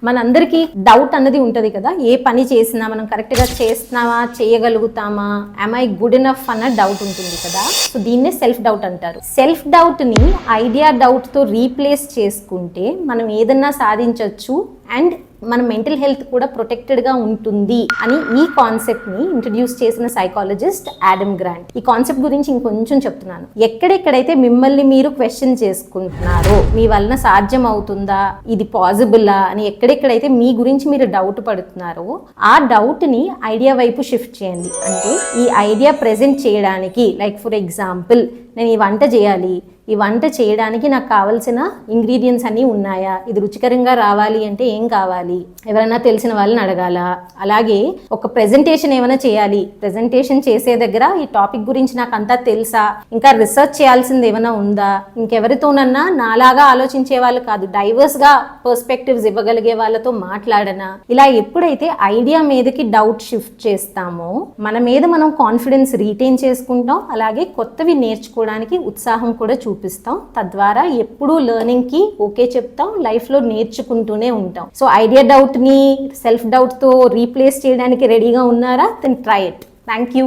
మనందరికీ డౌట్ అన్నది ఉంటది కదా, ఏ పని చేసినా మనం కరెక్ట్ గా చేస్తున్నామా, చేయగలుగుతామా, am I గుడ్ ఎనఫ్ అన్న డౌట్ ఉంటుంది కదా. సో దీన్నే సెల్ఫ్ డౌట్ అంటారు. సెల్ఫ్ డౌట్ ని ఐడియా డౌట్ తో రీప్లేస్ చేసుకుంటే మనం ఏదన్నా సాధించవచ్చు అండ్ మన మెంటల్ హెల్త్ కూడా ప్రొటెక్టెడ్గా ఉంటుంది అని ఈ కాన్సెప్ట్ని ఇంట్రడ్యూస్ చేసిన సైకాలజిస్ట్ ఆడమ్ గ్రాంట్. ఈ కాన్సెప్ట్ గురించి ఇంకొంచెం చెప్తున్నాను. ఎక్కడెక్కడైతే మిమ్మల్ని మీరు క్వశ్చన్ చేసుకుంటున్నారో, మీ వలన సాధ్యం అవుతుందా, ఇది పాసిబులా అని ఎక్కడెక్కడైతే మీ గురించి మీరు డౌట్ పడుతున్నారో ఆ డౌట్ని ఐడియా వైపు షిఫ్ట్ చేయండి. అంటే ఈ ఐడియా ప్రెజెంట్ చేయడానికి, లైక్ ఫర్ ఎగ్జాంపుల్, నేను ఈ వంట చేయాలి, ఈ వంట చేయడానికి నాకు కావాల్సిన ఇంగ్రీడియంట్స్ అన్నీ ఉన్నాయా, ఇది రుచికరంగా రావాలి అంటే ఏం కావాలి, ఎవరైనా తెలిసిన వాళ్ళని అడగాల, అలాగే ఒక ప్రెజెంటేషన్ ఏమైనా చేయాలి, ప్రెజెంటేషన్ చేసే దగ్గర ఈ టాపిక్ గురించి నాకు అంతా తెలుసా, ఇంకా రీసెర్చ్ చేయాల్సింది ఏమైనా ఉందా, ఇంకెవరితోనన్నా నాలాగా ఆలోచించే వాళ్ళు కాదు, డైవర్స్గా పర్స్పెక్టివ్స్ ఇవ్వగలిగే వాళ్ళతో మాట్లాడనా. ఇలా ఎప్పుడైతే ఐడియా మీదకి డౌట్ షిఫ్ట్ చేస్తామో మన మీద మనం కాన్ఫిడెన్స్ రీటైన్ చేసుకుంటాం, అలాగే కొత్తవి నేర్చుకోవడానికి ఉత్సాహం కూడా చూపిస్తాం. తద్వారా ఎప్పుడూ లెర్నింగ్ కి ఓకే చెప్తాం, లైఫ్ లో నేర్చుకుంటూనే ఉంటాం. సో ఐడియా డౌట్ ని సెల్ఫ్ డౌట్ తో రీప్లేస్ చేయడానికి రెడీగా ఉన్నారా? Then try it. Thank you.